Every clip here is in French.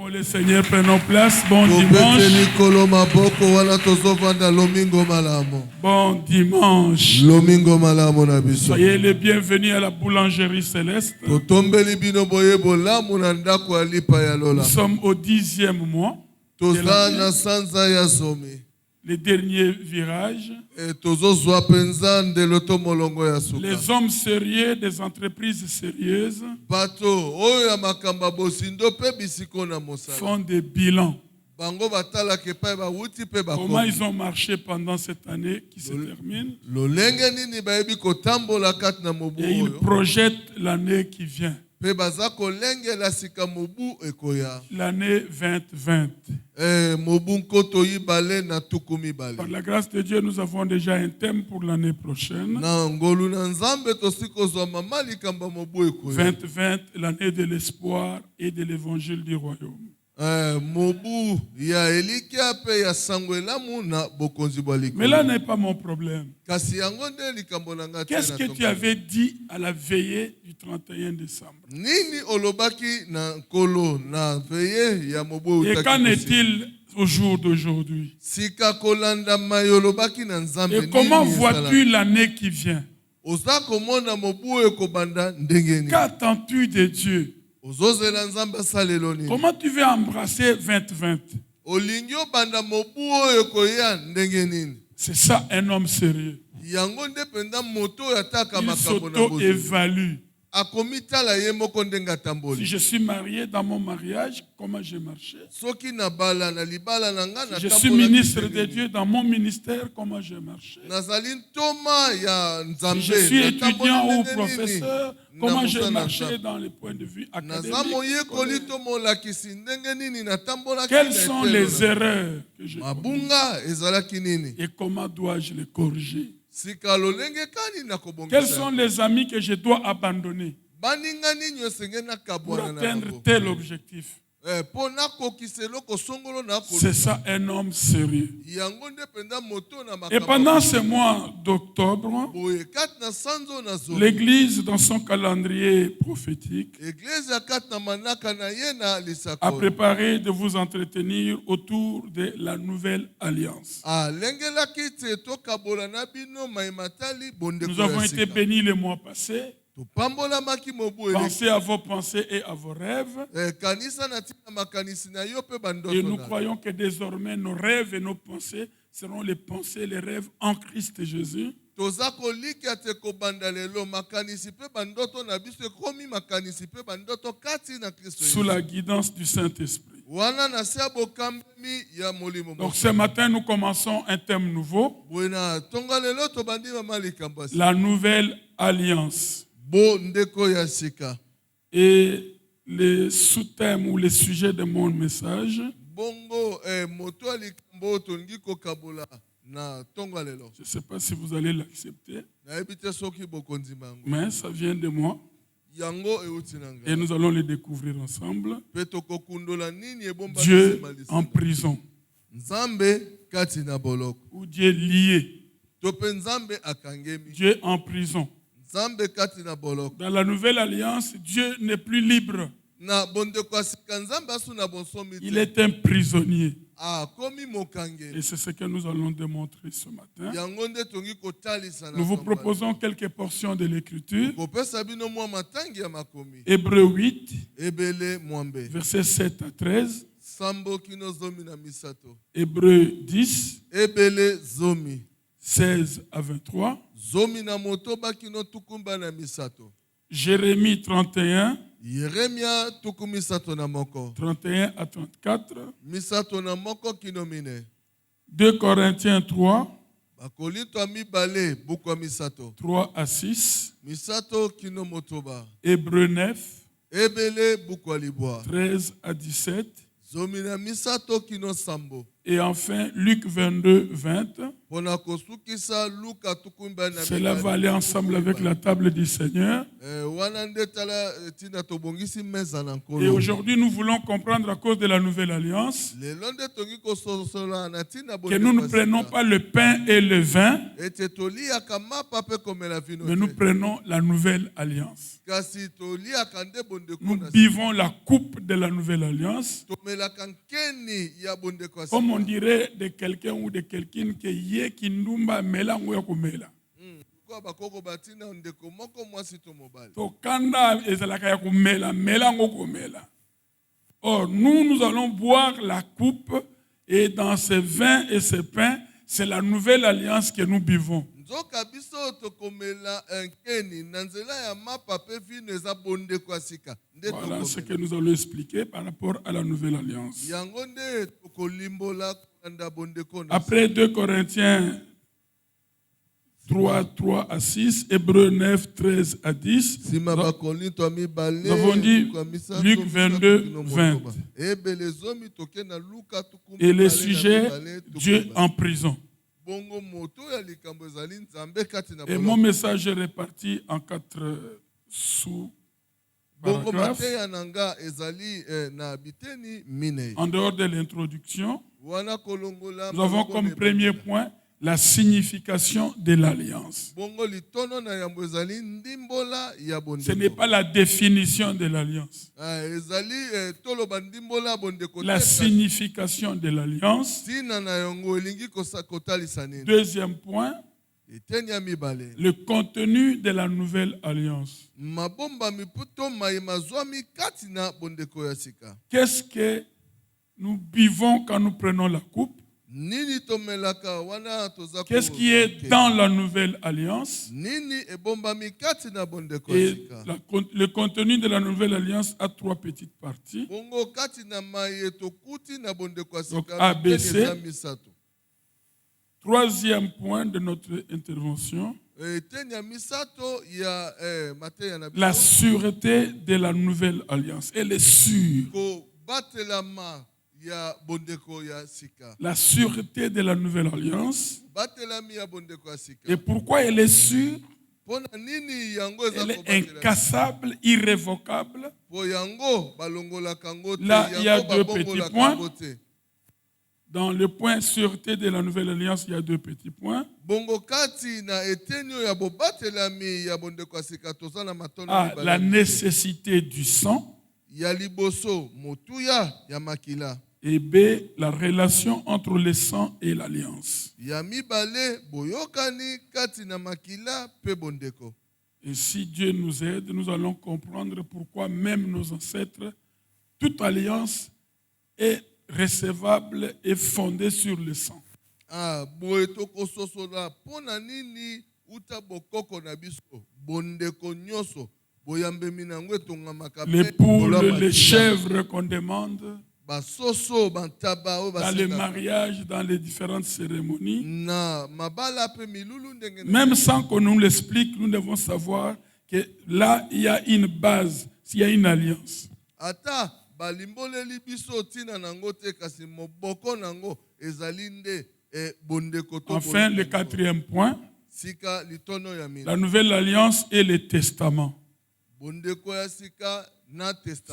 Acclamons le Seigneur, prenons place. Bon dimanche. Bon dimanche. Soyez les bienvenus à la boulangerie céleste. Nous sommes au 10e mois. Les derniers virages. Les hommes sérieux des entreprises sérieuses font des bilans. Comment ils ont marché pendant cette année qui se termine. Et ils projettent l'année qui vient. L'année 2020. Par la grâce de Dieu, nous avons déjà un thème pour l'année prochaine. 2020, l'année de l'espoir et de l'évangile du royaume. Mais là n'est pas mon problème. Qu'est-ce que tu avais dit à la veillée du 31 décembre? Et qu'en est-il au jour d'aujourd'hui? Et comment vois-tu l'année qui vient? Qu'attends-tu de Dieu? Comment tu veux embrasser 2020? C'est ça un homme sérieux. Il s'auto-évalue. Si je suis marié, dans mon mariage, comment j'ai marché? Si je suis ministre de Dieu, dans mon ministère, comment j'ai marché? Si je suis étudiant ou professeur, comment j'ai marché dans les points de vue académiques? Quelles sont les erreurs que j'ai commises? Et comment dois-je les corriger? Quels sont les amis que je dois abandonner pour atteindre tel objectif? C'est ça un homme sérieux. Et pendant ce mois d'octobre, l'Église, dans son calendrier prophétique, a préparé de vous entretenir autour de la nouvelle alliance. Nous avons été bénis le mois passé. Pensez à vos pensées et à vos rêves. Et nous croyons que désormais nos rêves et nos pensées seront les pensées, les rêves en Christ Jésus. Sous la guidance du Saint-Esprit. Donc ce matin, nous commençons un thème nouveau. La nouvelle alliance. Et les sous-thèmes ou les sujets de mon message. Je ne sais pas si vous allez l'accepter. Mais ça vient de moi. Et nous allons les découvrir ensemble. Dieu en prison. Ou Dieu lié. Dieu en prison. Dans la nouvelle alliance, Dieu n'est plus libre. Il est un prisonnier. Et c'est ce que nous allons démontrer ce matin. Nous vous proposons quelques portions de l'Écriture. Hébreux 8, versets 7 à 13. Hébreux 10, 16 à 23. Jérémie 31, 31 à 34. 2 Corinthiens 3, 3 à 6. Hébreux 9, 13 à 17. Et enfin Luc 22, 20. Cela va aller ensemble avec la table du Seigneur. Et aujourd'hui, nous voulons comprendre à cause de la nouvelle alliance que nous ne prenons pas le pain et le vin, mais nous prenons la nouvelle alliance. Nous buvons la coupe de la nouvelle alliance. Comme on dirait de quelqu'un ou de quelqu'un qui ndumba melango ya kumela. Tokanda ezalaka ya kumela melango kumela. Or nous allons boire la coupe et dans ce vin et ce pain, c'est la nouvelle alliance que nous buvons. Voilà ce que nous allons expliquer par rapport à la nouvelle alliance. Après 2 Corinthiens 3, 3 à 6, Hébreux 9, 13 à 10, nous avons dit Luc 22, 20. Et le sujet, Dieu en prison. Et mon message est réparti en 4 sous-paragraphes. En dehors de l'introduction, nous avons comme premier point la signification de l'alliance. Ce n'est pas la définition de l'alliance. La signification de l'alliance. Deuxième point, le contenu de la nouvelle alliance. Qu'est-ce que nous buvons quand nous prenons la coupe? Qu'est-ce qui est dans la nouvelle alliance? Et le contenu de la nouvelle alliance a 3 petites parties. Donc ABC. Troisième point de notre intervention. La sûreté de la nouvelle alliance. Elle est sûre. La sûreté de la nouvelle alliance. Et pourquoi elle est sûre? Elle est incassable, irrévocable. Là, il y a 2 petits points. Dans le point sûreté de la nouvelle alliance, il y a 2 petits points. A, la nécessité du sang. Et B, la relation entre le sang et l'alliance. Et si Dieu nous aide, nous allons comprendre pourquoi même nos ancêtres, toute alliance est recevable et fondée sur le sang. Les poules, les chèvres qu'on demande, dans les mariages, dans les différentes cérémonies, même sans qu'on nous l'explique, nous devons savoir que là, il y a une base, il y a une alliance. Enfin, le 4e point, la nouvelle alliance et le testament. Parce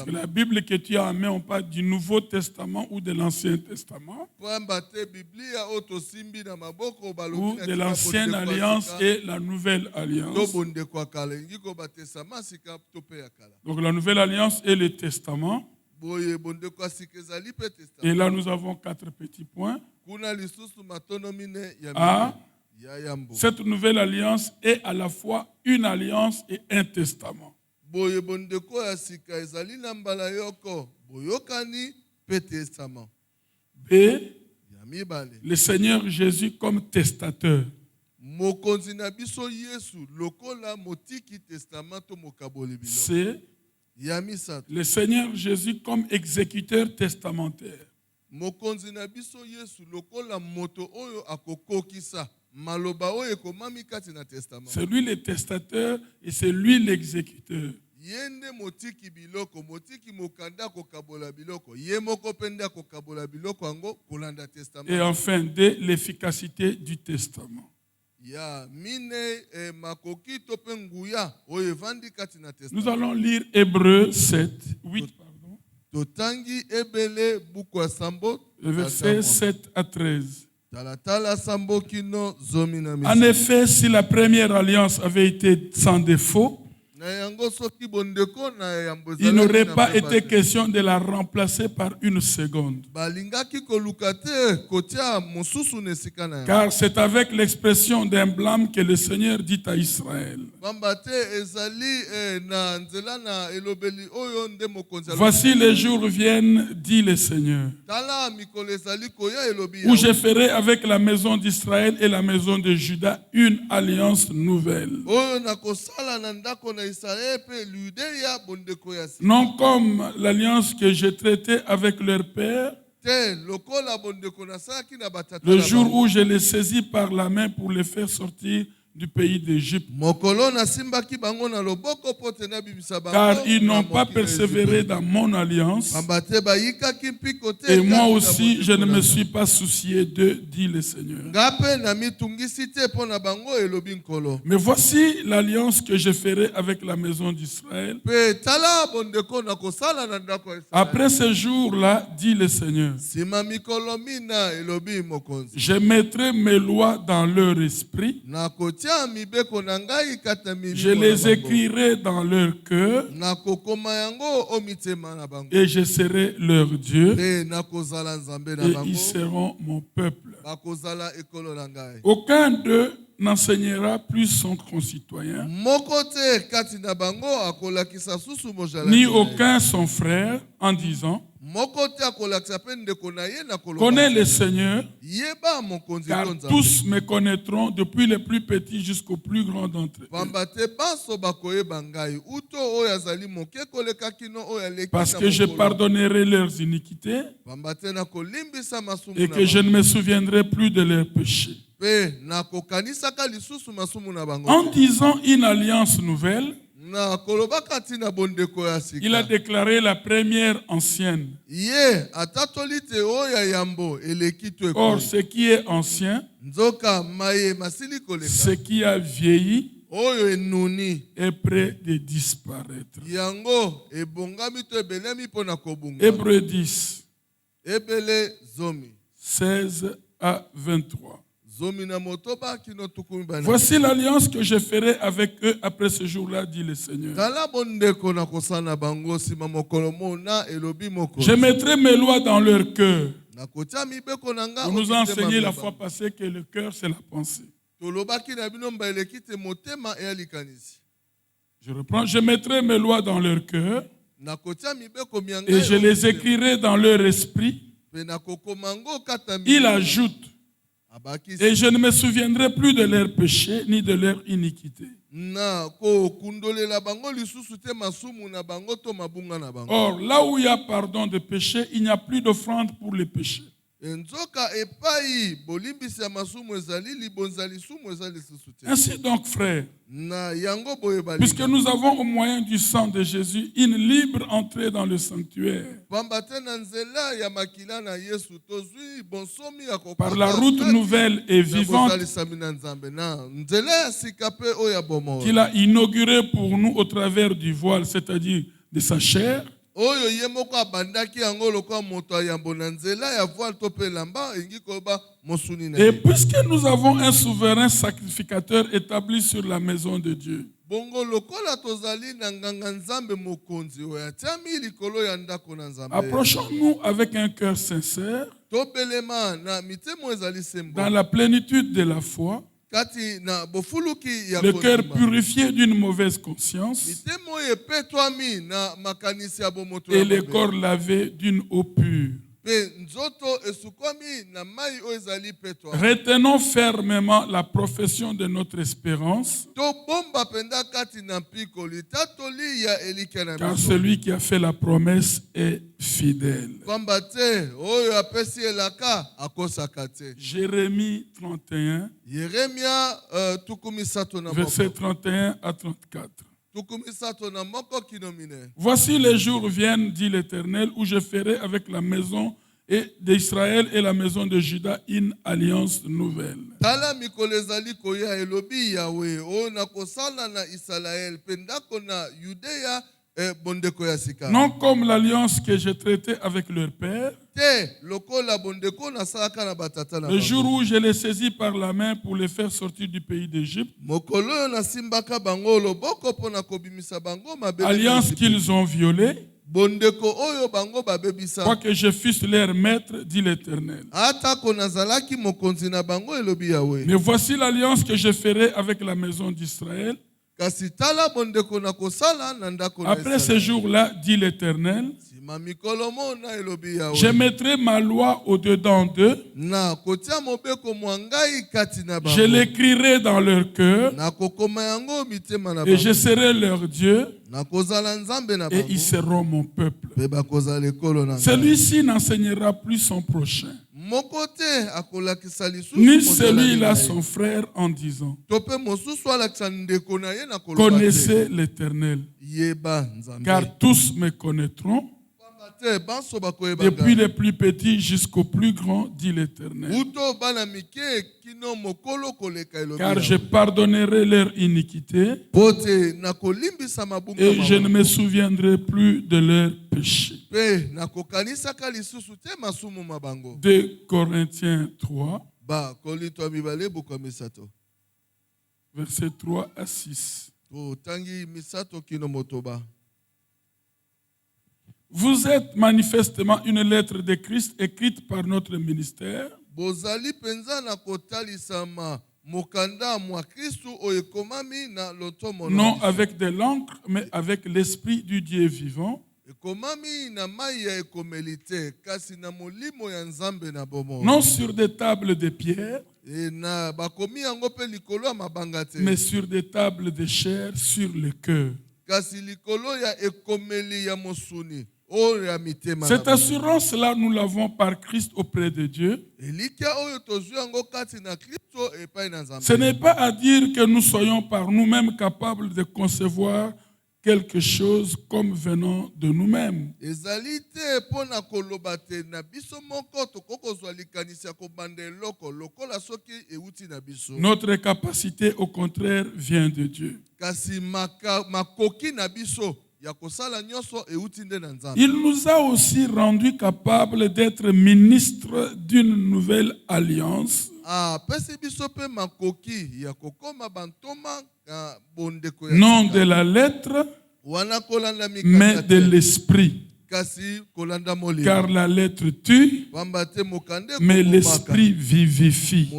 que la Bible que tu as en main, on parle du Nouveau Testament ou de l'Ancien Testament. Ou de l'Ancienne Alliance et la Nouvelle Alliance. Donc la Nouvelle Alliance et le Testament. Et là, nous avons 4 petits points. A, cette nouvelle alliance est à la fois une alliance et un testament. B, le Seigneur Jésus comme testateur. C, le Seigneur Jésus comme exécuteur testamentaire. C'est lui le testateur et c'est lui l'exécuteur. Yende motiki biloko, motiki mokanda kokabola biloko, ye moko penda kokabola biloko ango kolanda testament. Et enfin, de l'efficacité du testament. Ya mine makoki tope nguya oyo evandi kati na testament. Nous allons lire Hébreux 7, 8, pardon. Totangi ebele buku ya Sambo, Versets 7 à 13. Talatala Sambo kino zomi na misa. En effet, si la première alliance avait été sans défaut, il n'aurait pas été question de la remplacer par une seconde. Car c'est avec l'expression d'un blâme que le Seigneur dit à Israël: voici les jours viennent, dit le Seigneur, où je ferai avec la maison d'Israël et la maison de Juda une alliance nouvelle. Non comme l'alliance que j'ai traitée avec leur père, le jour où je les saisis par la main pour les faire sortir du pays d'Égypte. Car ils n'ont pas persévéré dans mon alliance. Et moi aussi, je ne me suis pas soucié d'eux, dit le Seigneur. Mais voici l'alliance que je ferai avec la maison d'Israël. Après ce jour-là, dit le Seigneur, je mettrai mes lois dans leur esprit. Je les écrirai dans leur cœur et je serai leur Dieu et ils seront mon peuple. Aucun d'eux n'enseignera plus son concitoyen, ni aucun son frère, en disant: connais le Seigneur, car tous me connaîtront, depuis les plus petits jusqu'au plus grand d'entre eux. Parce que je pardonnerai leurs iniquités et que je ne me souviendrai plus de leurs péchés. En disant une alliance nouvelle, il a déclaré la première ancienne. Or, ce qui est ancien, ce qui a vieilli, est prêt de disparaître. Hébreux 10, 16 à 23. Voici l'alliance que je ferai avec eux après ce jour-là, dit le Seigneur. Je mettrai mes lois dans leur cœur. On nous a enseigné la fois passée que le cœur, c'est la pensée. Je reprends. Je mettrai mes lois dans leur cœur et je les écrirai dans leur esprit. Il ajoute: et je ne me souviendrai plus de leurs péchés ni de leur iniquité. Or, là où il y a pardon de péché, il n'y a plus d'offrande pour les péchés. Ainsi donc, frères, puisque nous avons au moyen du sang de Jésus une libre entrée dans le sanctuaire, par la route nouvelle et vivante qu'il a inaugurée pour nous au travers du voile, c'est-à-dire de sa chair. Et puisque nous avons un souverain sacrificateur établi sur la maison de Dieu, approchons-nous avec un cœur sincère, dans la plénitude de la foi, le cœur purifié d'une mauvaise conscience et le corps lavé d'une eau pure. Retenons fermement la profession de notre espérance, car celui qui a fait la promesse est fidèle. Jérémie 31, versets 31 à 34. Voici les jours viennent, dit l'Éternel, où je ferai avec la maison d'Israël et la maison de Juda une alliance nouvelle. Non comme l'alliance que j'ai traitée avec leur père, le jour où je les saisis par la main pour les faire sortir du pays d'Égypte, alliance qu'ils ont violée, quoique je fusse leur maître, dit l'Éternel. Mais voici l'alliance que je ferai avec la maison d'Israël. Après ce jour-là, dit l'Éternel, je mettrai ma loi au-dedans d'eux. Je l'écrirai dans leur cœur. Et je serai leur Dieu. Et ils seront mon peuple. Celui-ci n'enseignera plus son prochain, ni celui-là son frère, en disant: connaissez l'Éternel, car tous me connaîtront, depuis les plus petits jusqu'aux plus grands, dit l'Éternel. Car je pardonnerai leur iniquité et je ne me souviendrai plus de leurs péchés. 2 Corinthiens 3, versets 3 à 6. Vous êtes manifestement une lettre de Christ écrite par notre ministère, non avec de l'encre, mais avec l'esprit du Dieu vivant, non sur des tables de pierre, mais sur des tables de chair sur le cœur. Cette assurance-là, nous l'avons par Christ auprès de Dieu. Ce n'est pas à dire que nous soyons par nous-mêmes capables de concevoir quelque chose comme venant de nous-mêmes. Notre capacité, au contraire, vient de Dieu. Il nous a aussi rendus capables d'être ministres d'une nouvelle alliance, non de la lettre, mais de l'esprit. Car la lettre tue, mais l'esprit vivifie.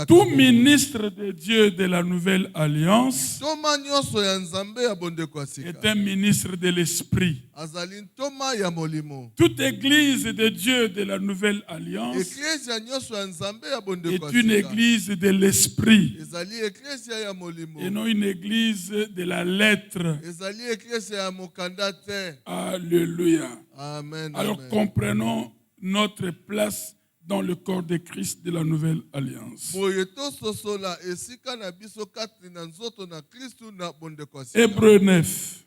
Tout ministre de Dieu de la nouvelle alliance est un ministre de l'esprit. Toute église de Dieu de la nouvelle alliance est une église de l'esprit et non une église de la lettre. Alléluia. Amen. Alors comprenons notre place dans le corps de Christ de la nouvelle alliance. Hébreux 9.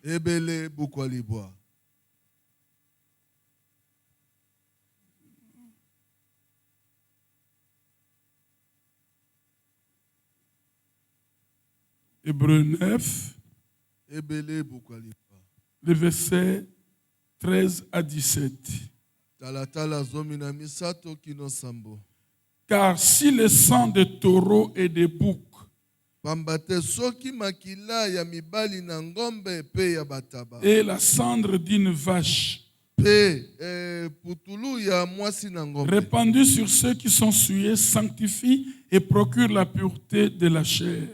Hébreux 9. Le verset 13 à 17. Car si le sang de taureau et de bouc et la cendre d'une vache répandue sur ceux qui sont souillés sanctifie et procure la pureté de la chair,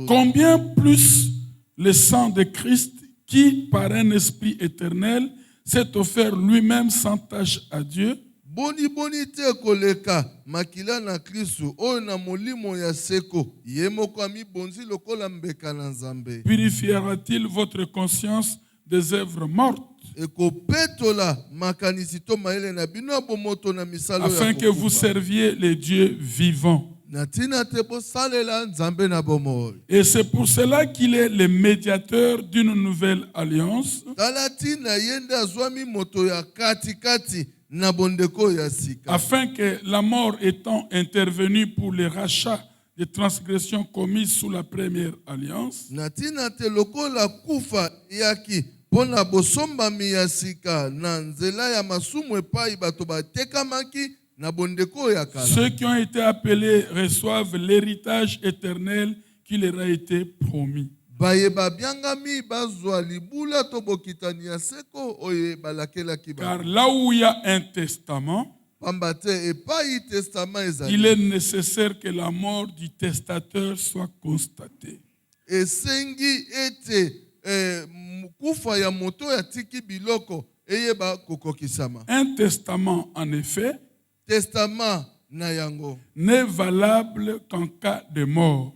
combien plus le sang de Christ qui, par un esprit éternel, s'est offert lui-même sans tache à Dieu, purifiera-t-il votre conscience des œuvres mortes, afin que vous serviez les dieux vivants. Et c'est pour cela qu'il est le médiateur d'une nouvelle alliance, afin que la mort étant intervenue pour le rachat des transgressions commises sous la première alliance, ceux qui ont été appelés reçoivent l'héritage éternel qui leur a été promis. Car là où il y a un testament, il est nécessaire que la mort du testateur soit constatée. Un testament, en effet, n'est valable qu'en cas de mort,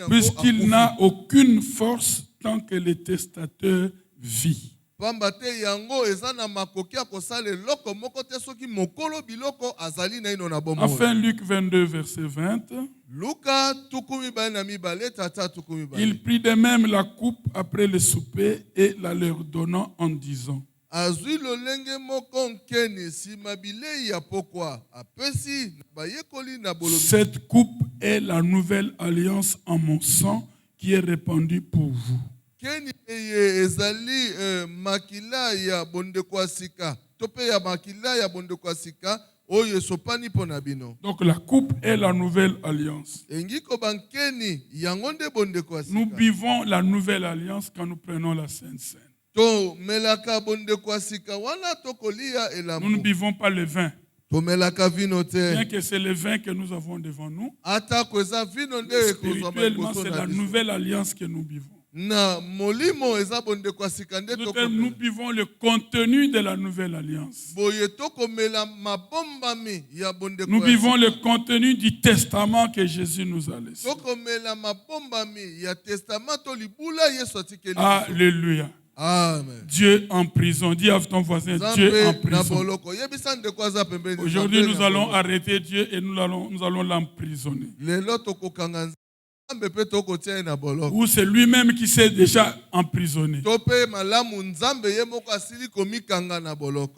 puisqu'il n'a aucune force tant que le testateur vit. Enfin, Luc 22, verset 20. Il prit de même la coupe après le souper et la leur donnant en disant: cette coupe est la nouvelle alliance en mon sang qui est répandue pour vous. Donc la coupe est la nouvelle alliance. Nous buvons la nouvelle alliance quand nous prenons la Sainte Seine. Nous ne buvons pas le vin. Bien que c'est le vin que nous avons devant nous, spirituellement c'est la nouvelle alliance que nous buvons. Nous buvons le contenu de la nouvelle alliance. Nous buvons le contenu du testament que Jésus nous a laissé. Alléluia. Amen. Dieu en prison. Dis à ton voisin, Dieu en prison. Aujourd'hui, nous allons arrêter Dieu et nous allons l'emprisonner. Ou c'est lui-même qui s'est déjà emprisonné.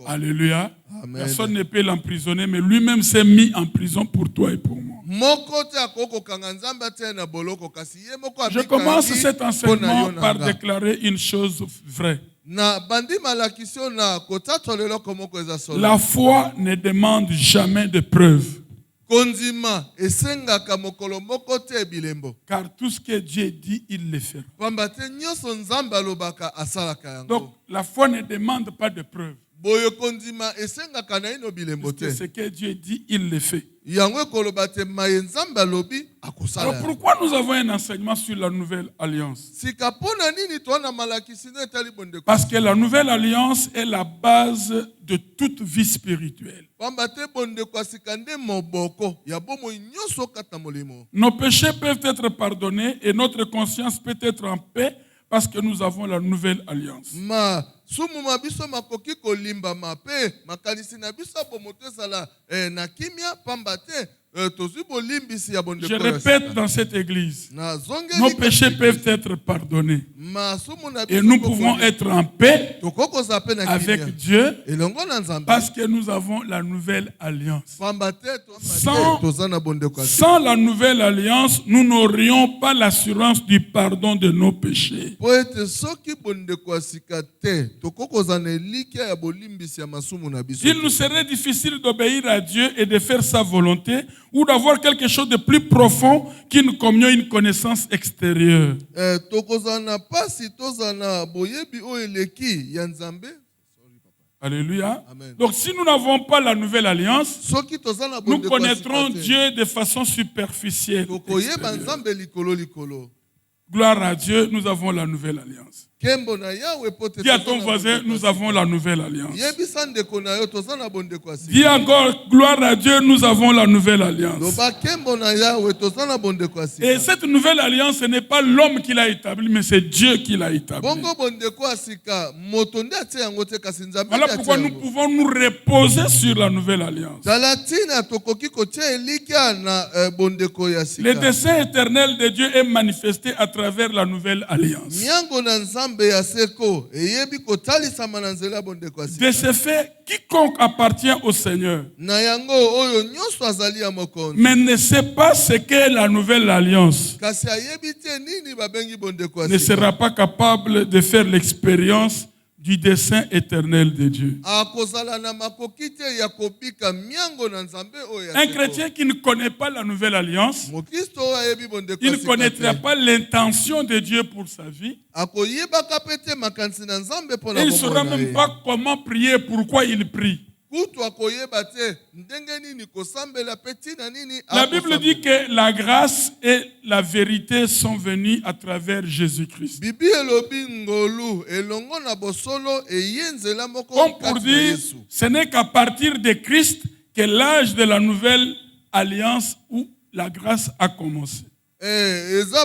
Alléluia. Amen. Personne ne peut l'emprisonner, mais lui-même s'est mis en prison pour toi et pour moi. Je commence cet enseignement par déclarer une chose vraie. La foi ne demande jamais de preuves. Car tout ce que Dieu dit, il le fait. Donc la foi ne demande pas de preuves. Ce que Dieu dit, il le fait. Alors pourquoi nous avons un enseignement sur la nouvelle alliance? Parce que la nouvelle alliance est la base de toute vie spirituelle. Nos péchés peuvent être pardonnés et notre conscience peut être en paix parce que nous avons la nouvelle alliance. Je répète dans cette église, nos péchés peuvent être pardonnés et nous pouvons être en paix avec Dieu parce que nous avons la nouvelle alliance. Sans la nouvelle alliance, nous n'aurions pas l'assurance du pardon de nos péchés. Il nous serait difficile d'obéir à Dieu et de faire sa volonté ou d'avoir quelque chose de plus profond qu'une communion, une connaissance extérieure. Alléluia. Amen. Donc si nous n'avons pas la nouvelle alliance, nous connaîtrons Dieu de façon superficielle. Gloire à Dieu, nous avons la nouvelle alliance. Dis à ton voisin, nous avons la nouvelle alliance. Dis encore, gloire à Dieu, nous avons la nouvelle alliance. Et cette nouvelle alliance, ce n'est pas l'homme qui l'a établie, mais c'est Dieu qui l'a établie. Voilà pourquoi nous pouvons nous reposer sur la nouvelle alliance. Le dessein éternel de Dieu est manifesté à travers la nouvelle alliance. De ce fait, quiconque appartient au Seigneur, mais ne sait pas ce qu'est la nouvelle alliance, ne sera pas capable de faire l'expérience du dessein éternel de Dieu. Un chrétien qui ne connaît pas la nouvelle alliance, il ne connaîtra pas l'intention de Dieu pour sa vie. Il ne saura même pas comment prier, pourquoi il prie. La Bible dit que la grâce et la vérité sont venues à travers Jésus-Christ. Comme pour dire, ce n'est qu'à partir de Christ que l'âge de la nouvelle alliance où la grâce a commencé. Et c'est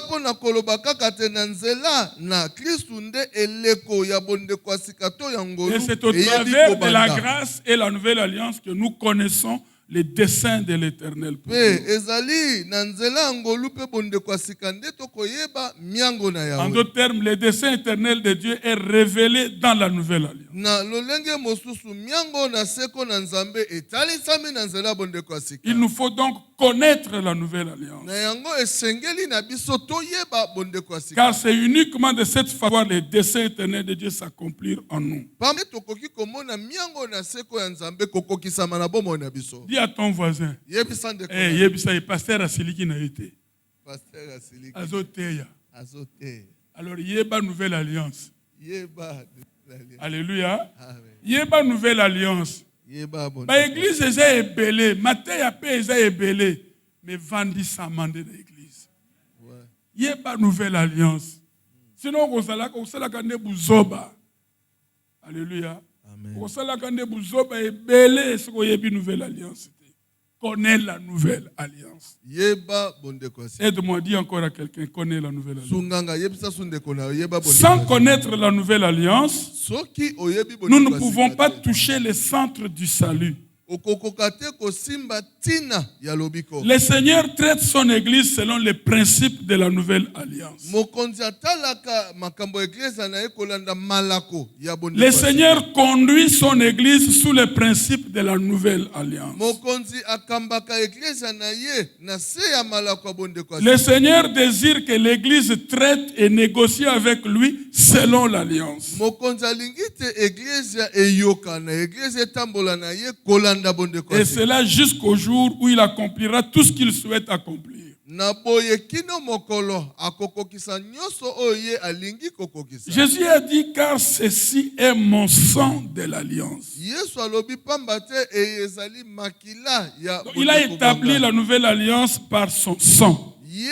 au travers de la grâce et la nouvelle alliance que nous connaissons les desseins de l'Éternel. En d'autres termes, le dessein éternel de Dieu est révélé dans la nouvelle alliance. Il nous faut donc connaître la nouvelle alliance. Car c'est uniquement de cette façon que les desseins éternels de Dieu s'accompliront en nous. Dis à ton voisin, pasteur Asiliki n'a été. Azoteya. Alors, yeba nouvelle alliance. Alléluia. Yeba nouvelle alliance. Ba église eza ebele, mateya pe eza ebele, mais vandi samande na église. Yeba nouvelle alliance. Sinon kosalaka nde buzoba. Alléluia. Kosalaka nde buzoba ebele soko yebi nouvelle alliance. Connais la nouvelle alliance. Aide-moi à dire encore à quelqu'un, connais la nouvelle alliance. Sans connaître la nouvelle alliance, nous ne pouvons pas toucher le centre du salut. Le Seigneur traite son église selon les principes de la nouvelle alliance. Le Seigneur conduit son église sous les principes de la nouvelle alliance. Le Seigneur désire que l'église traite et négocie avec lui selon l'alliance. Et cela jusqu'au jour où il accomplira tout ce qu'il souhaite accomplir. Jésus a dit, car ceci est mon sang de l'alliance. Il a établi la nouvelle alliance par son sang. Pour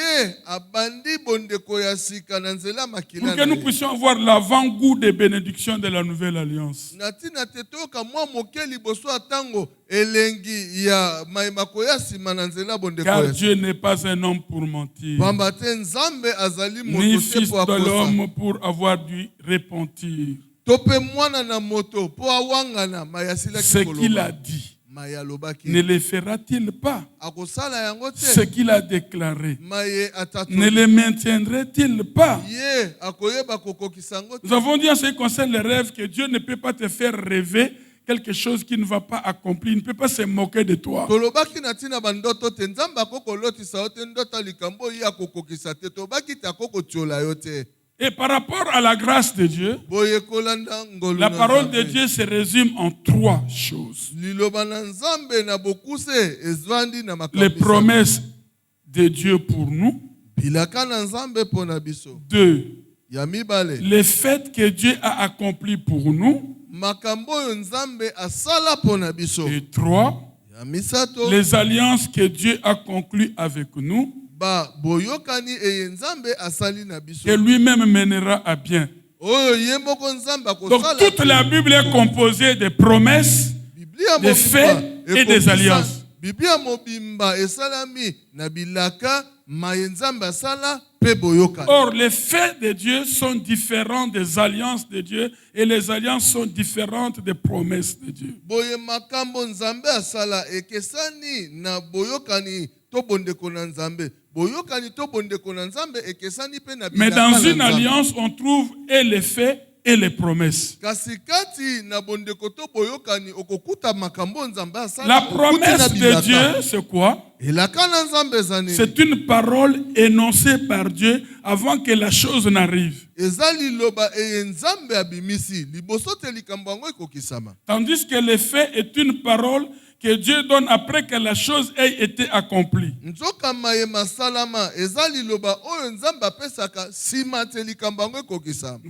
que nous puissions avoir l'avant-goût des bénédictions de la nouvelle alliance. Car Dieu n'est pas un homme pour mentir, ni fils de l'homme pour avoir dû repentir. Ce qu'il a dit, ne le fera-t-il pas? Ce qu'il a déclaré, ne le maintiendrait-il pas? Nous avons dit en ce qui concerne les rêves que Dieu ne peut pas te faire rêver quelque chose qui ne va pas accomplir. Il ne peut pas se moquer de toi. Et par rapport à la grâce de Dieu, la parole de Dieu se résume en trois choses. Les promesses de Dieu pour nous. 2. Les faits que Dieu a accomplis pour nous. Et 3. Les alliances que Dieu a conclues avec nous. Que lui-même mènera à bien. Donc toute la Bible est composée des promesses, des faits et des alliances. Or, les faits de Dieu sont différents des alliances de Dieu et les alliances sont différentes des promesses de Dieu. Mais dans une alliance, on trouve et les faits et les promesses. La promesse de Dieu, c'est quoi? C'est une parole énoncée par Dieu avant que la chose n'arrive. Tandis que le fait est une parole que Dieu donne après que la chose ait été accomplie. Nous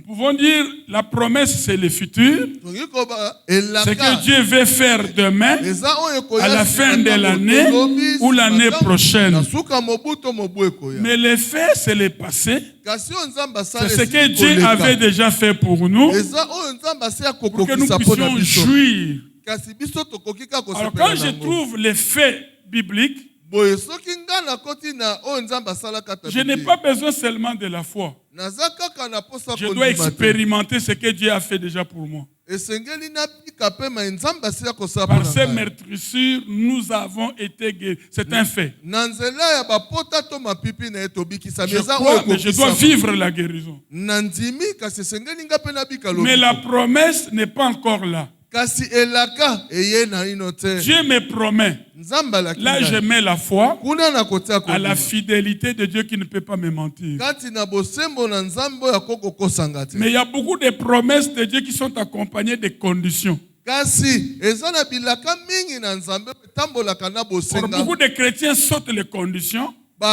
pouvons dire la promesse c'est le futur, ce que Dieu veut faire demain, à la fin de l'année ou l'année prochaine. Mais le fait c'est le passé, c'est ce que Dieu avait déjà fait pour nous, pour que nous puissions jouir. Alors quand je trouve les faits bibliques, je n'ai pas besoin seulement de la foi. Je dois expérimenter ce que Dieu a fait déjà pour moi. Par ces meurtrissures, nous avons été guéris. C'est un fait. Je crois, mais je dois vivre la guérison. Mais la promesse n'est pas encore là. Dieu me promet. Là, je mets la foi à la fidélité de Dieu qui ne peut pas me mentir. Mais il y a beaucoup de promesses de Dieu qui sont accompagnées de conditions. Or, beaucoup de chrétiens sautent les conditions. Et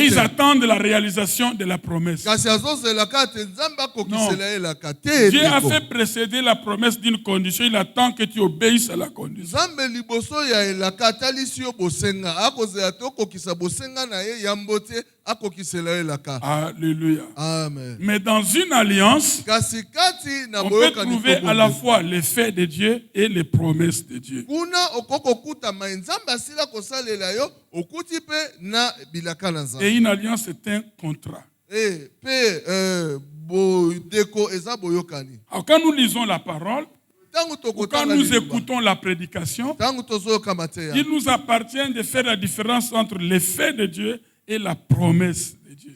ils attendent la réalisation de la promesse. Non. Dieu a fait précéder la promesse d'une condition. Il attend que tu obéisses à la condition. Alléluia. Amen. Mais dans une alliance, on peut trouver à la fois les faits de Dieu et les promesses de Dieu. Et une alliance est un contrat. Alors quand nous lisons la parole, ou quand nous écoutons la prédication, il nous appartient de faire la différence entre les faits de Dieu et la promesse de Dieu.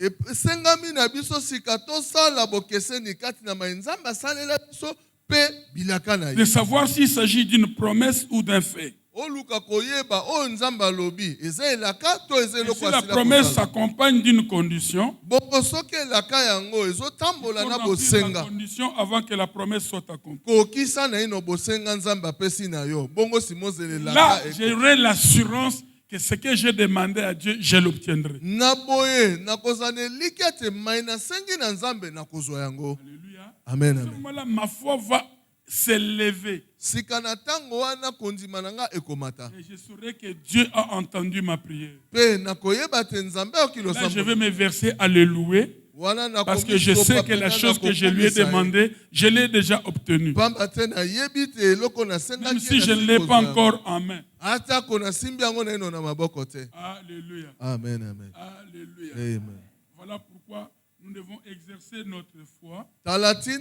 De savoir s'il s'agit d'une promesse ou d'un fait. Et si la promesse s'accompagne d'une condition, il faut remplir la condition avant que la promesse soit accomplie. Là, j'aurai l'assurance que ce que j'ai demandé à Dieu, je l'obtiendrai. Alléluia. Amen. À ce moment-là, ma foi va s'élever. Et je saurai que Dieu a entendu ma prière. Là, je vais me verser à le louer. Parce que je sais que la chose que je lui ai demandé, je l'ai déjà obtenue. Même si je ne l'ai pas encore en main. Alléluia. Amen. Amen. Alléluia. Amen. Voilà pourquoi nous devons exercer notre foi. Quand Dieu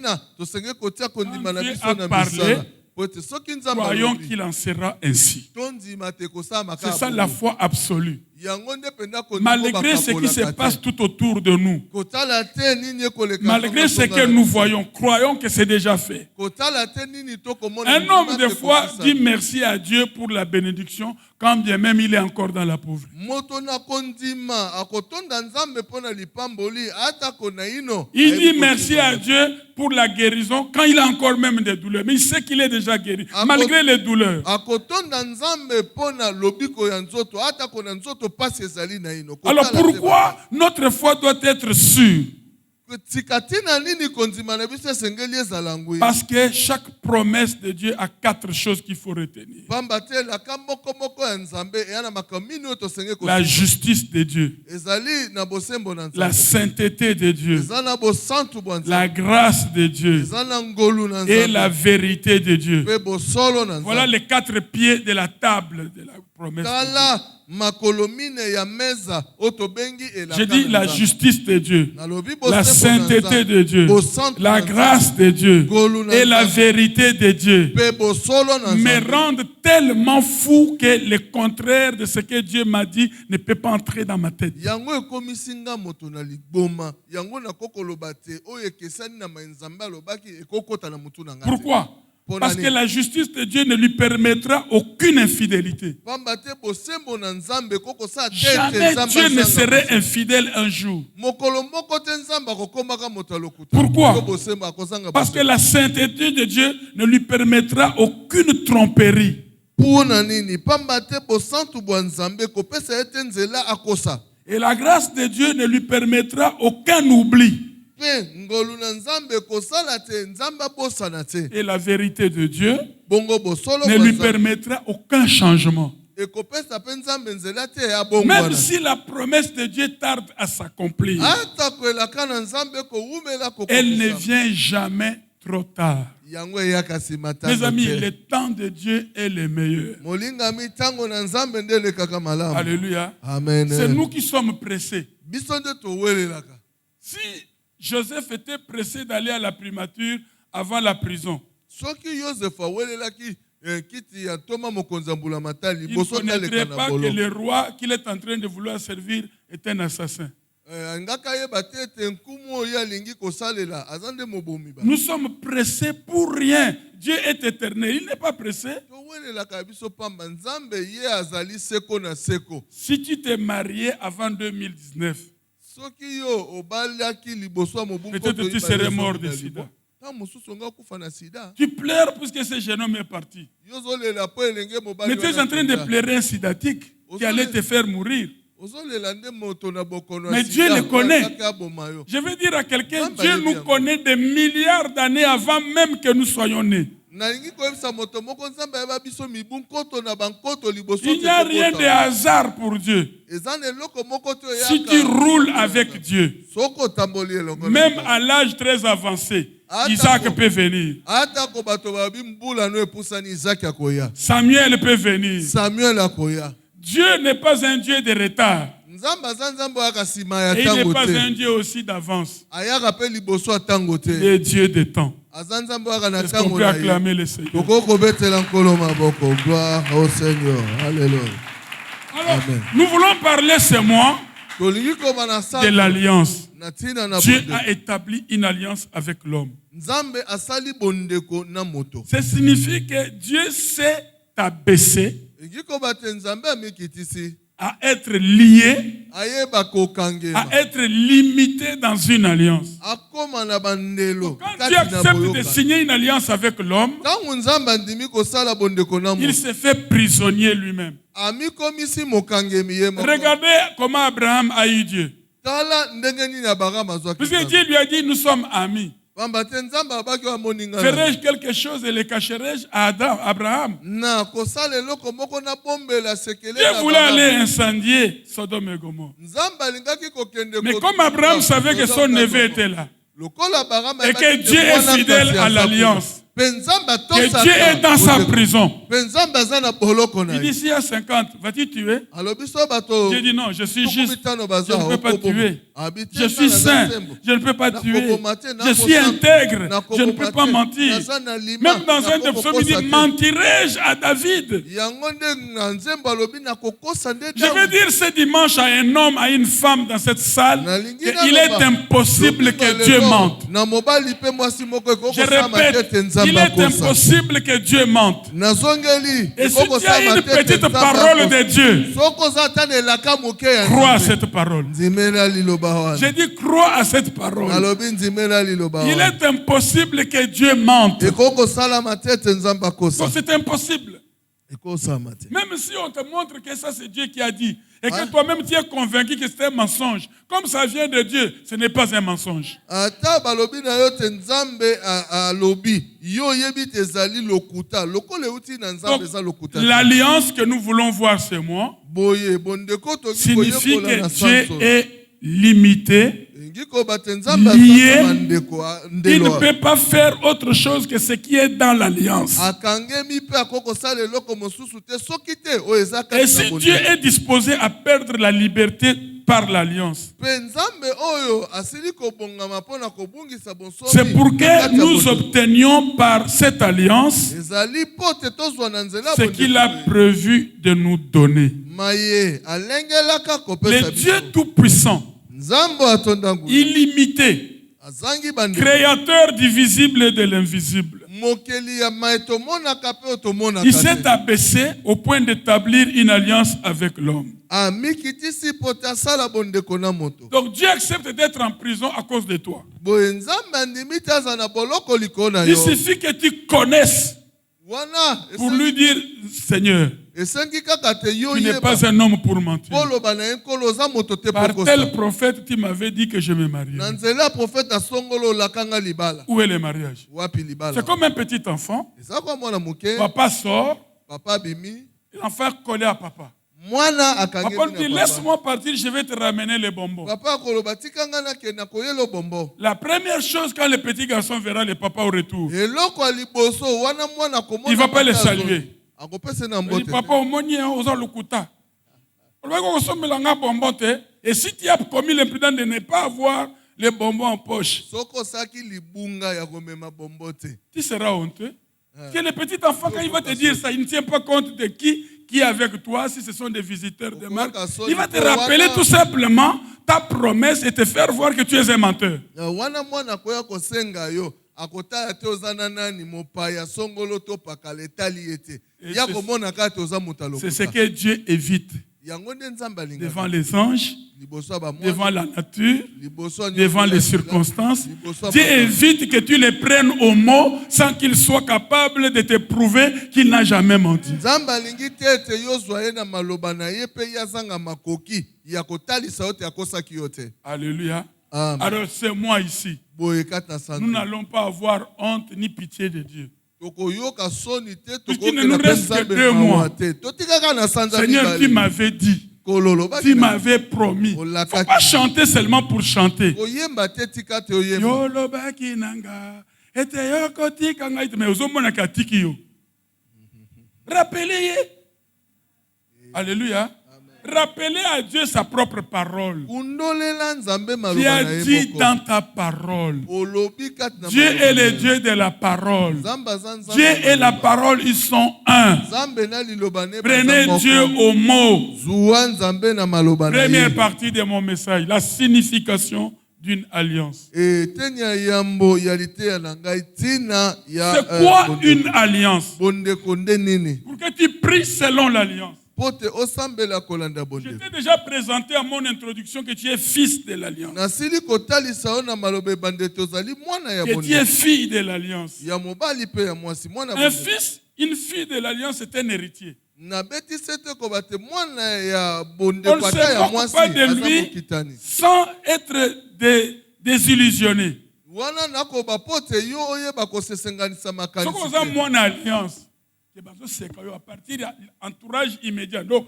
a parlé, croyons qu'il en sera ainsi. C'est ça la foi absolue. Malgré ce qui se passe tout autour de nous, malgré ce que nous voyons, croyons que c'est déjà fait. Un homme de foi dit merci à Dieu pour la bénédiction, quand bien même il est encore dans la pauvreté. Il dit merci à Dieu pour la guérison quand il a encore même des douleurs. Mais il sait qu'il est déjà guéri, malgré les douleurs. Alors pourquoi notre foi doit être sûre? Parce que chaque promesse de Dieu a 4 choses qu'il faut retenir. La justice de Dieu, la sainteté de Dieu, la grâce de Dieu et la vérité de Dieu. Voilà les 4 pieds de la table de la promesse de Dieu. Je dis la justice de Dieu, la sainteté de Dieu, la grâce de Dieu et la vérité de Dieu me rendent tellement fou que le contraire de ce que Dieu m'a dit ne peut pas entrer dans ma tête. Pourquoi? Parce que la justice de Dieu ne lui permettra aucune infidélité. Jamais Dieu ne serait infidèle un jour. Pourquoi? Parce que la sainteté de Dieu ne lui permettra aucune tromperie. Et la grâce de Dieu ne lui permettra aucun oubli. Et la vérité de Dieu ne lui permettra aucun changement. Même si la promesse de Dieu tarde à s'accomplir, elle ne vient jamais trop tard. Mes amis, le temps de Dieu est le meilleur. Alléluia. C'est nous qui sommes pressés. Si Joseph était pressé d'aller à la primature avant la prison, il ne connaîtrait pas que le roi qu'il est en train de vouloir servir est un assassin. Nous sommes pressés pour rien. Dieu est éternel, il n'est pas pressé. Si tu t'es marié avant 2019, peut-être que tu serais mort de sida. Tu pleures puisque ce jeune homme est parti. Mais tu es en train de pleurer un sidatique qui allait te faire mourir. Mais Dieu le connaît. Je veux dire à quelqu'un, Dieu nous connaît des milliards d'années avant même que nous soyons nés. Il n'y a rien de hasard pour Dieu. Si tu roules avec Dieu, même à l'âge très avancé, Isaac peut venir. Samuel peut venir. Dieu n'est pas un Dieu de retard. Et il n'est pas un Dieu aussi d'avance. Il est Dieu de temps. Est-ce qu'on peut acclamer le Seigneur? Alors, nous voulons parler ce mois de l'alliance. Dieu a établi une alliance avec l'homme. Ça signifie que Dieu s'est abaissé à être lié, à être limité dans une alliance. Quand Dieu accepte de signer une alliance avec l'homme, il se fait prisonnier lui-même. Regardez comment Abraham a eu Dieu. Puisque Dieu lui a dit, nous sommes amis. Ferai-je quelque chose et le cacherai-je à Abraham? Dieu voulait aller incendier Sodome et Gomorrhe. Mais comme Abraham savait que son neveu était là, et que Dieu est fidèle à l'alliance, que Dieu est dans sa prison, il dit, s'il y a 50, vas-tu tuer? Dieu dit non, je suis juste, je ne peux pas tuer. Je suis saint, je ne peux pas tuer. Je suis intègre, je ne peux pas mentir. Même dans un des psaumes, il dit, mentirai-je à David? Je veux dire ce dimanche à un homme, à une femme dans cette salle, qu'il est impossible que Dieu mente. Je répète, il est impossible que Dieu mente. Et si tu as une petite parole de Dieu, crois à cette parole. J'ai dit crois à cette parole. Il est impossible que Dieu mente. Donc c'est impossible. Même si on te montre que ça c'est Dieu qui a dit, et que toi-même tu es convaincu que c'est un mensonge, comme ça vient de Dieu, ce n'est pas un mensonge. L'alliance que nous voulons voir ce mois signifie que Dieu est limité, lié. Il ne peut pas faire autre chose que ce qui est dans l'alliance. Et si Dieu est disposé à perdre la liberté par l'alliance, c'est pour que nous obtenions par cette alliance ce qu'il a prévu de nous donner. Le Dieu Tout-Puissant, illimité, créateur du visible et de l'invisible, il s'est abaissé au point d'établir une alliance avec l'homme. Donc Dieu accepte d'être en prison à cause de toi. Il suffit que tu connaisses pour lui dire, Seigneur, tu n'es pas un homme pour mentir. Par tel prophète, tu m'avais dit que je me marie. Où est le mariage? C'est comme un petit enfant. Papa sort. L'enfant collé à papa. Papa dit, laisse-moi partir, je vais te ramener les bonbons. La première chose quand le petit garçon verra le papa au retour, il ne va pas le saluer. Il dit, papa, au moni, aux alukuta. Et si tu as commis l'imprudence de ne pas avoir les bonbons en poche, tu seras honteux. Que le petit enfant, quand il va te dire ça, il ne tient pas compte de qui est avec toi, si ce sont des visiteurs de marque. Il va te rappeler tout simplement ta promesse et te faire voir que tu es un menteur. C'est ce que Dieu évite devant les anges, devant la nature, devant les circonstances. Dieu évite que tu les prennes au mot sans qu'il soit capable de te prouver qu'il n'a jamais menti. Alléluia. Alors c'est moi ici. Nous n'allons pas avoir honte ni pitié de Dieu. Puisqu'il ne nous reste que 2 mois. Seigneur, tu m'avais dit, tu m'avais promis. Il ne faut pas chanter seulement pour chanter. Rappelez. Alléluia. Rappelez à Dieu sa propre parole. Tu as dit dans ta parole. Dieu est le Dieu de la parole. Dieu et la parole, ils sont un. Prenez Dieu au mot. Première partie de mon message, la signification d'une alliance. C'est quoi une alliance? Pour que tu pries selon l'alliance. Je t'ai déjà présenté à mon introduction que tu es fils de l'alliance. Que tu es fille de l'alliance. Un fils, une fille de l'alliance, c'est un héritier. On ne se moque pas de lui sans être désillusionné. Ce qu'on a mon alliance. À partir de l'entourage immédiat. Donc,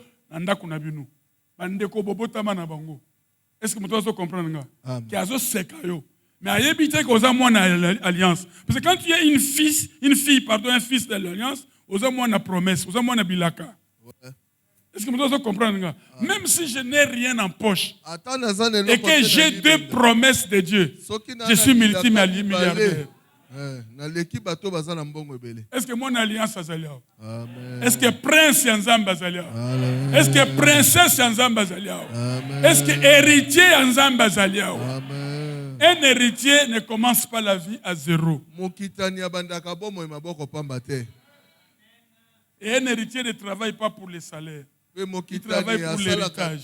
est-ce que vous comprenez? Mais à éviter qu'on a mon alliance. Parce que quand tu es un fils de l'alliance, on a mon promesse, on a mon bilaka. Est-ce que vous comprenez? Même si je n'ai rien en poche et que j'ai 2 promesses de Dieu, je suis multimilliardaire. Est-ce que mon alliance est là? Est-ce que prince Yanzamba est là? Est-ce que princesse Yanzamba est là? Est-ce que héritier Yanzamba est là? Un héritier ne commence pas la vie à 0. Et un héritier ne travaille pas pour les salaires. Il travaille pour l'héritage.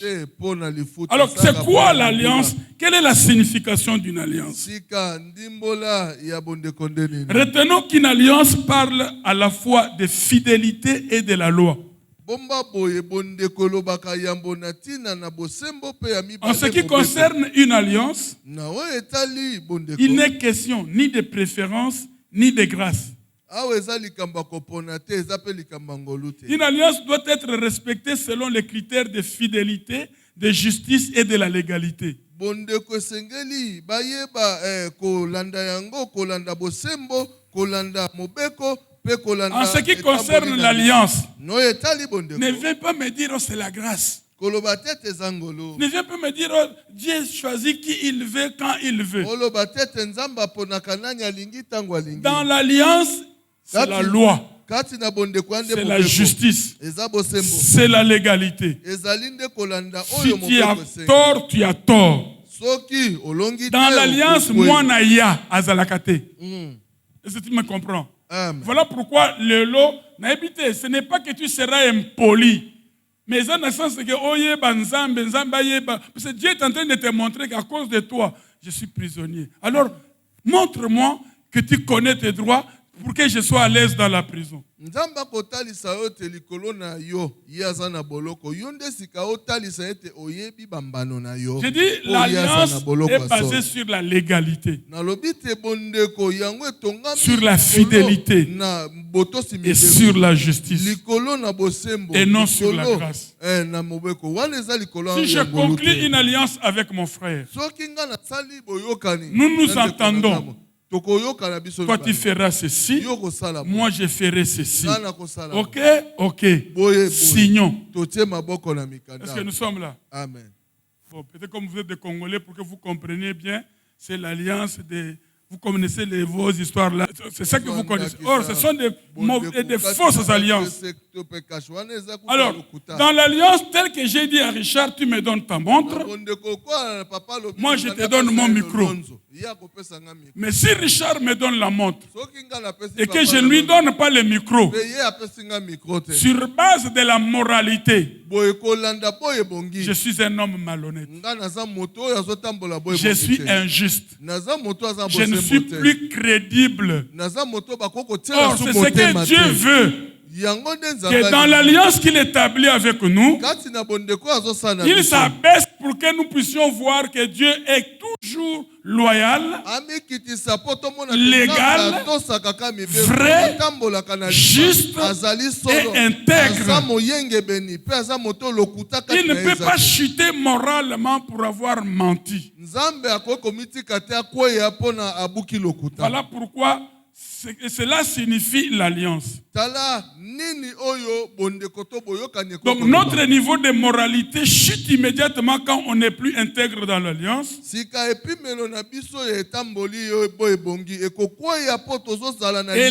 Alors, c'est quoi l'alliance? Quelle est la signification d'une alliance? Retenons qu'une alliance parle à la fois de fidélité et de la loi. En ce qui concerne une alliance, il n'est question ni de préférence ni de grâce. Une alliance doit être respectée selon les critères de fidélité, de justice et de la légalité. En ce qui concerne l'alliance, ne viens pas me dire oh, c'est la grâce. Ne viens pas me dire oh, Dieu choisit qui il veut quand il veut. Dans l'alliance, c'est la loi, c'est la justice, c'est la légalité. Si tu as tort, tu as tort. Dans l'alliance, moi naïa azalakate. Est-ce que tu me comprends? Voilà pourquoi le lot n'a habité. Ce n'est pas que tu seras impoli. Mais dans le sens que parce que Dieu est en train de te montrer qu'à cause de toi, je suis prisonnier. Alors, montre-moi que tu connais tes droits pour que je sois à l'aise dans la prison. J'ai dit l'alliance est basée sur la légalité, sur la fidélité et sur la justice et non sur la grâce. Si je conclue une alliance avec mon frère, nous nous entendons. Toi tu feras ceci, moi je ferai ceci. Ok, ok. Signons. Est-ce que nous sommes là? Amen. Bon, peut-être comme vous êtes des Congolais, pour que vous compreniez bien, c'est l'alliance des... Vous connaissez vos histoires là. C'est ça que vous connaissez. Or, ce sont des fausses alliances. Alors, dans l'alliance telle que j'ai dit à Richard, tu me donnes ta montre. Moi, je te donne mon micro. Mais si Richard me donne la montre et que je ne lui donne pas le micro, sur base de la moralité, je suis un homme malhonnête. Je suis injuste. Je ne suis plus crédible. Or, c'est ce que Dieu veut. Que dans l'alliance qu'il établit avec nous, il s'abaisse pour que nous puissions voir que Dieu est toujours loyal, légal, vrai, juste et intègre. Il ne peut pas chuter moralement pour avoir menti. Voilà pourquoi cela signifie l'alliance. Donc notre niveau de moralité chute immédiatement quand on n'est plus intègre dans l'alliance. Et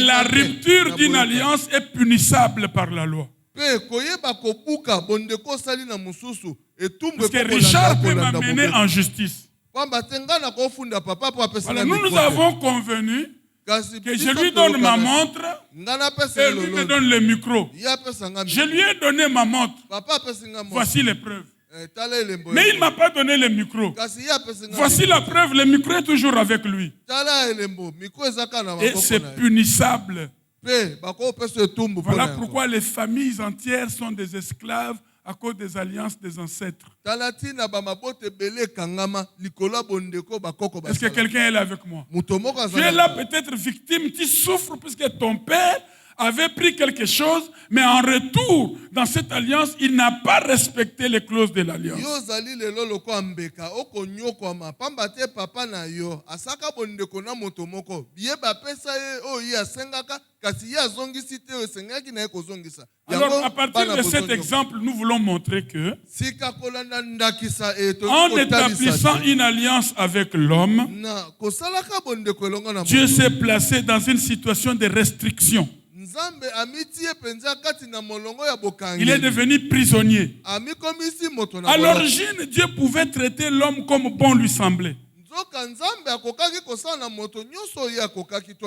la rupture d'une alliance est punissable par la loi. Parce que Richard peut m'amener en justice. Voilà, nous avons convenu que je lui donne ma montre et lui me donne le micro. Je lui ai donné ma montre. Voici les preuves. Mais il ne m'a pas donné le micro. Voici la preuve, le micro est toujours avec lui. Et c'est punissable. Voilà pourquoi les familles entières sont des esclaves à cause des alliances des ancêtres. Est-ce que quelqu'un est là avec moi? Tu es là peut-être victime, tu souffres puisque ton père avait pris quelque chose, mais en retour, dans cette alliance, il n'a pas respecté les clauses de l'alliance. Alors, à partir de cet exemple, nous voulons montrer que, en établissant une alliance avec l'homme, Dieu s'est placé dans une situation de restriction. Il est devenu prisonnier. À l'origine, Dieu pouvait traiter l'homme comme bon lui semblait.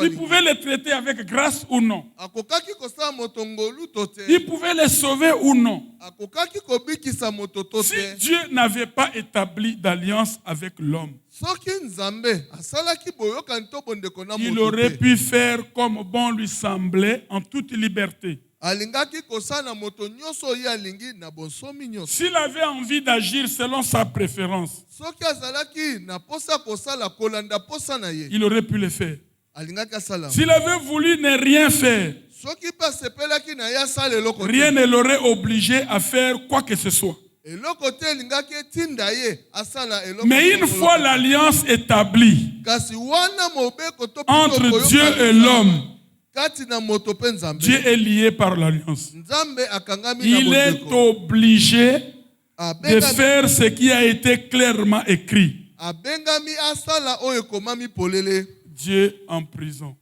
Il pouvait les traiter avec grâce ou non. Il pouvait les sauver ou non. Si Dieu n'avait pas établi d'alliance avec l'homme, il aurait pu faire comme bon lui semblait en toute liberté. S'il avait envie d'agir selon sa préférence, il aurait pu le faire. S'il avait voulu ne rien faire, rien ne l'aurait obligé à faire quoi que ce soit. Mais une fois l'alliance établie entre Dieu et l'homme, Dieu est lié par l'alliance. Il est obligé de faire ce qui a été clairement écrit. Dieu en prison.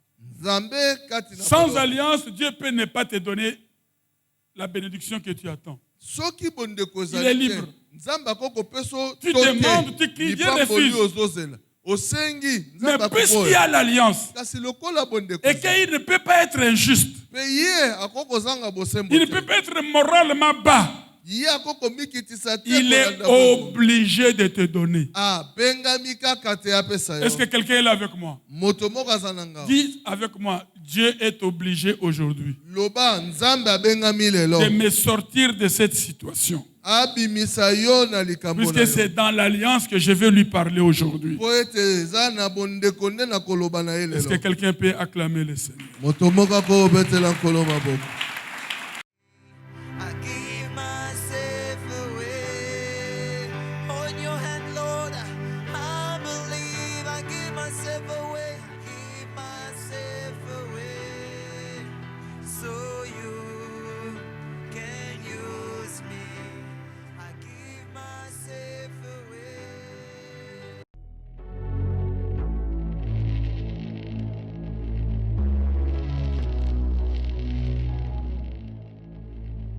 Sans alliance, Dieu peut ne pas te donner la bénédiction que tu attends. Il est libre. Tu demandes, tu cries, Dieu refuse. Mais puisqu'il y a l'alliance et qu'il ne peut pas être injuste, il ne peut pas être moralement bas, il est obligé de te donner. Est-ce que quelqu'un est là avec moi? Dis avec moi, Dieu est obligé aujourd'hui de me sortir de cette situation. Puisque c'est dans l'alliance que je vais lui parler aujourd'hui. Est-ce que quelqu'un peut acclamer le Seigneur?